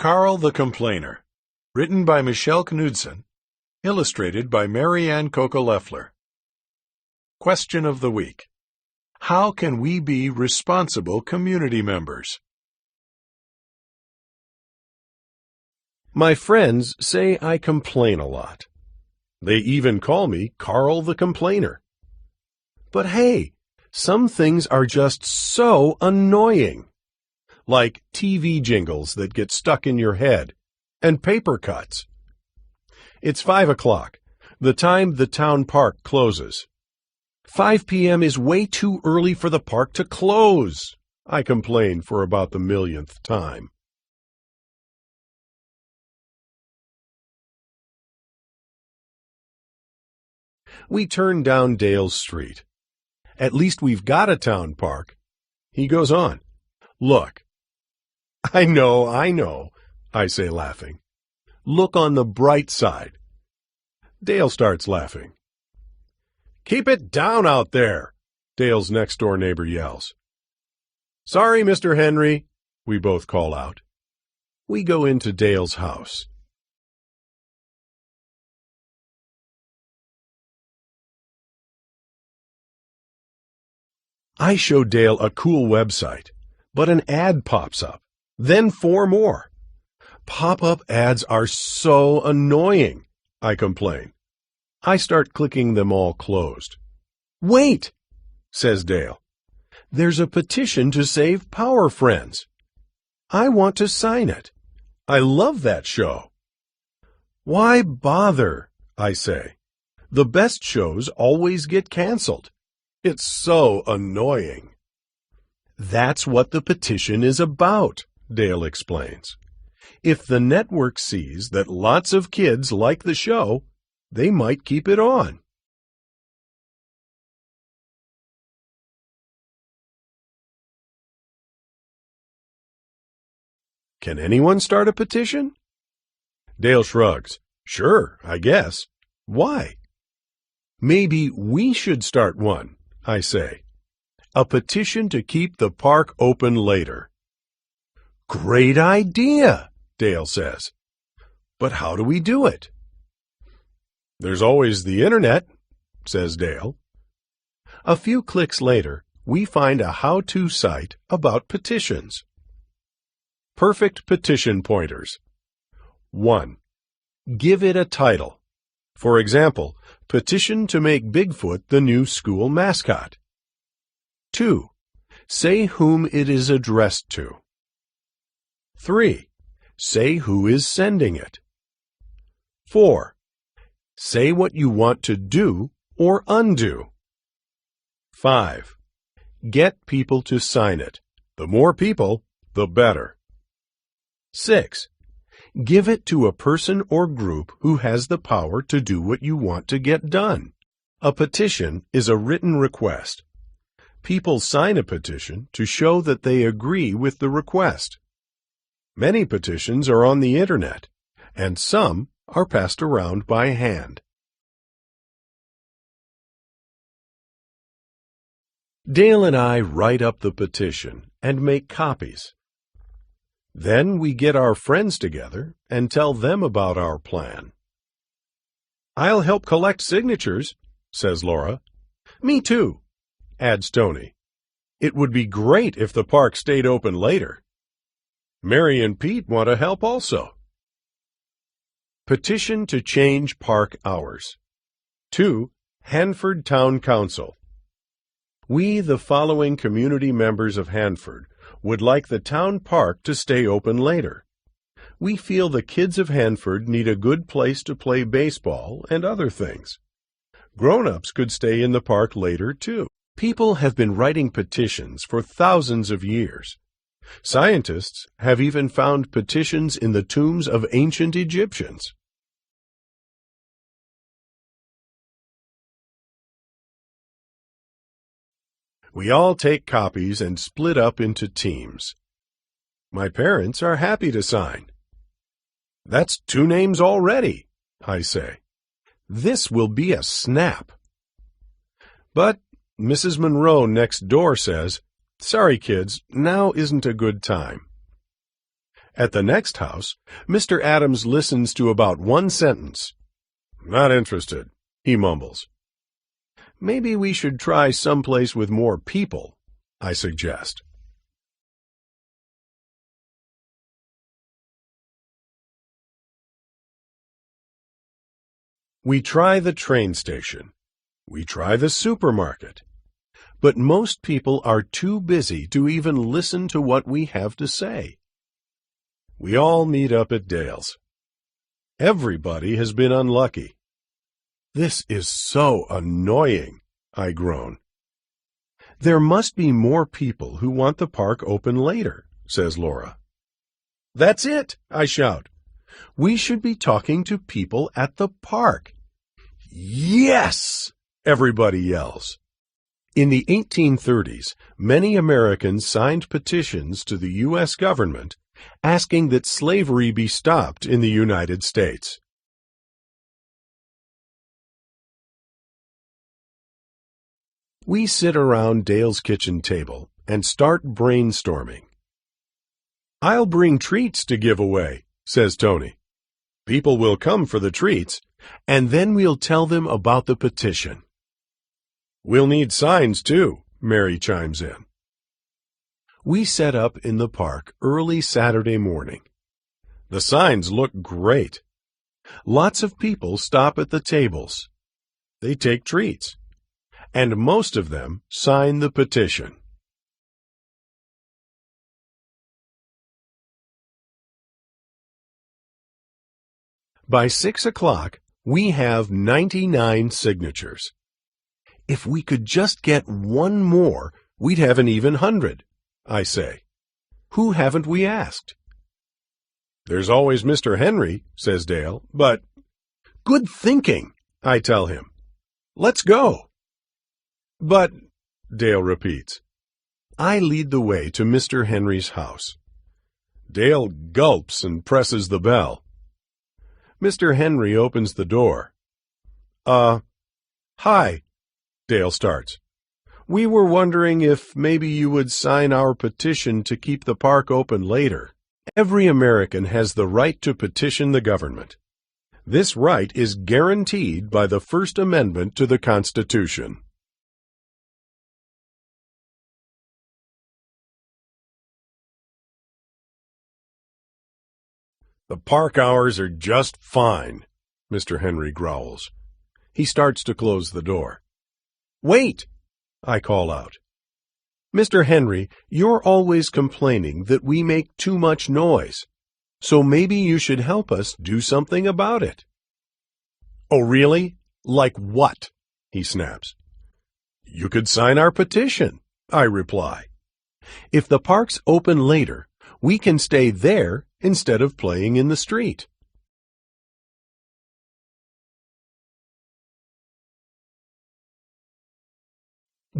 Carl the Complainer. Written by Michelle Knudsen. Illustrated by Marianne Coca-Leffler. Question of the Week. How can we be responsible community members? My friends say I complain a lot. They even call me Carl the Complainer. But hey, some things are just so annoying. Like TV jingles that get stuck in your head, and paper cuts. It's 5 o'clock, the time the town park closes. 5 p.m. is way too early for the park to close, I complain for about the millionth time. We turn down Dale's street. At least we've got a town park. He goes on. Look. I know, I say laughing. Look on the bright side. Dale starts laughing. Keep it down out there, Dale's next-door neighbor yells. Sorry, Mr. Henry, we both call out. We go into Dale's house. I show Dale a cool website, but an ad pops up. Then 4 more. Pop-up ads are so annoying, I complain. I start clicking them all closed. Wait, says Dale. There's a petition to save Power Friends. I want to sign it. I love that show. Why bother, I say. The best shows always get canceled. It's so annoying. That's what the petition is about, Dale explains. If the network sees that lots of kids like the show, they might keep it on. Can anyone start a petition? Dale shrugs. Sure, I guess. Why? Maybe we should start one, I say. A petition to keep the park open later. Great idea, Dale says. But how do we do it? There's always the internet, says Dale. A few clicks later, we find a how-to site about petitions. Perfect petition pointers. 1. Give it a title. For example, petition to make Bigfoot the new school mascot. 2. Say whom it is addressed to. 3. Say who is sending it. 4. Say what you want to do or undo. 5. Get people to sign it. The more people, the better. 6. Give it to a person or group who has the power to do what you want to get done. A petition is a written request. People sign a petition to show that they agree with the request. Many petitions are on the internet, and some are passed around by hand. Dale and I write up the petition and make copies. Then we get our friends together and tell them about our plan. I'll help collect signatures, says Laura. Me too, adds Tony. It would be great if the park stayed open later. Mary and Pete want to help also. Petition to change park hours. To Hanford Town Council. We, the following community members of Hanford, would like the town park to stay open later. We feel the kids of Hanford need a good place to play baseball and other things. Grown-ups could stay in the park later, too. People have been writing petitions for thousands of years. Scientists have even found petitions in the tombs of ancient Egyptians. We all take copies and split up into teams. My parents are happy to sign. That's 2 names already, I say. This will be a snap. But Mrs. Monroe next door says, sorry kids, now isn't a good time. At the next house, Mr. Adams listens to about one sentence. "Not interested," he mumbles. "Maybe we should try someplace with more people," I suggest. We try the train station. We try the supermarket. But most people are too busy to even listen to what we have to say. We all meet up at Dale's. Everybody has been unlucky. "This is so annoying," I groan. "There must be more people who want the park open later," says Laura. "That's it," I shout. "We should be talking to people at the park." "Yes!" everybody yells. In the 1830s, many Americans signed petitions to the U.S. government asking that slavery be stopped in the United States. We sit around Dale's kitchen table and start brainstorming. "I'll bring treats to give away," says Tony. "People will come for the treats, and then we'll tell them about the petition." "We'll need signs, too," Mary chimes in. We set up in the park early Saturday morning. The signs look great. Lots of people stop at the tables. They take treats. And most of them sign the petition. By 6 o'clock, we have 99 signatures. If we could just get one more, we'd have an even 100, I say. Who haven't we asked? "There's always Mr. Henry," says Dale, "but—" "Good thinking," I tell him. "Let's go." "But," Dale repeats. I lead the way to Mr. Henry's house. Dale gulps and presses the bell. Mr. Henry opens the door. Hi," Dale starts. "We were wondering if maybe you would sign our petition to keep the park open later. Every American has the right to petition the government. This right is guaranteed by the First Amendment to the Constitution." "The park hours are just fine," Mr. Henry growls. He starts to close the door. "Wait!" I call out. "Mr. Henry, you're always complaining that we make too much noise, so maybe you should help us do something about it." "Oh, really? Like what?" he snaps. "You could sign our petition," I reply. "If the park's open later, we can stay there instead of playing in the street."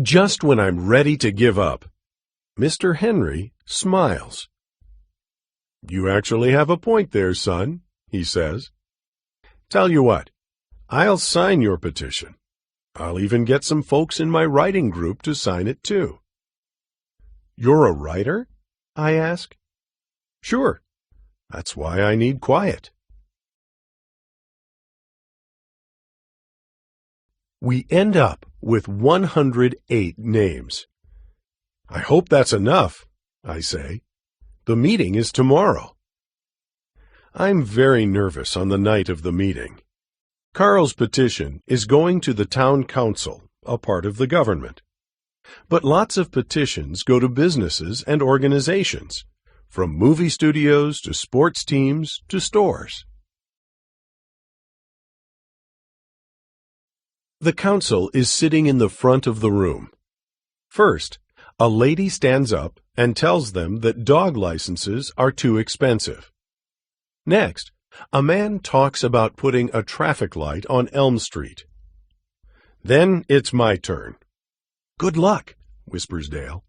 Just when I'm ready to give up, Mr. Henry smiles. "You actually have a point there, son," he says. "Tell you what, I'll sign your petition. I'll even get some folks in my writing group to sign it too." "You're a writer?" I ask. "Sure. That's why I need quiet." We end up with 108 names. "I hope that's enough," I say. "The meeting is tomorrow." I'm very nervous on the night of the meeting. Carl's petition is going to the town council, a part of the government. But lots of petitions go to businesses and organizations, from movie studios to sports teams to stores. The council is sitting in the front of the room. First, a lady stands up and tells them that dog licenses are too expensive. Next, a man talks about putting a traffic light on Elm Street. Then it's my turn. "Good luck," whispers Dale.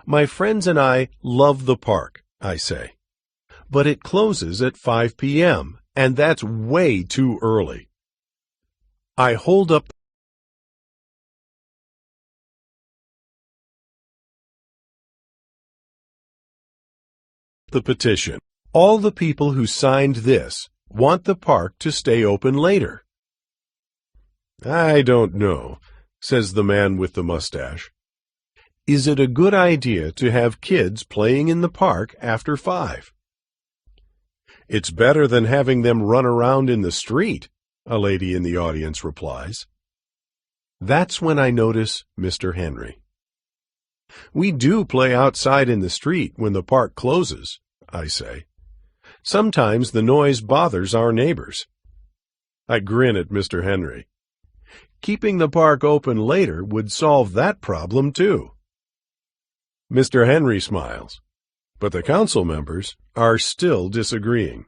"My friends and I love the park," I say. "But it closes at 5 p.m., and that's way too early." I hold up The petition. All the people who signed this want the park to stay open later. I don't know, says the man with the mustache. Is it a good idea to have kids playing in the park after 5? It's better than having them run around in the street, a lady in the audience replies. That's when I notice Mr. Henry. We do play outside in the street when the park closes, I say. Sometimes the noise bothers our neighbors. I grin at Mr. Henry. Keeping the park open later would solve that problem too. Mr. Henry smiles, but the council members are still disagreeing.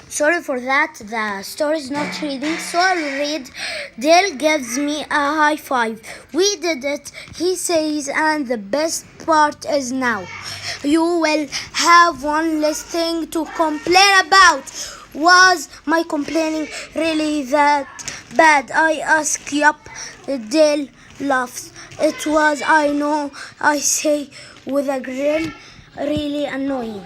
Sorry for that, the story is not reading, so I'll read. Dale gives me a high five. We did it, he says, and the best part is now. You will have one less thing to complain about. Was my complaining really that bad? I ask. Yup, Dale laughs. It was, I know, I say with a grin, really annoying.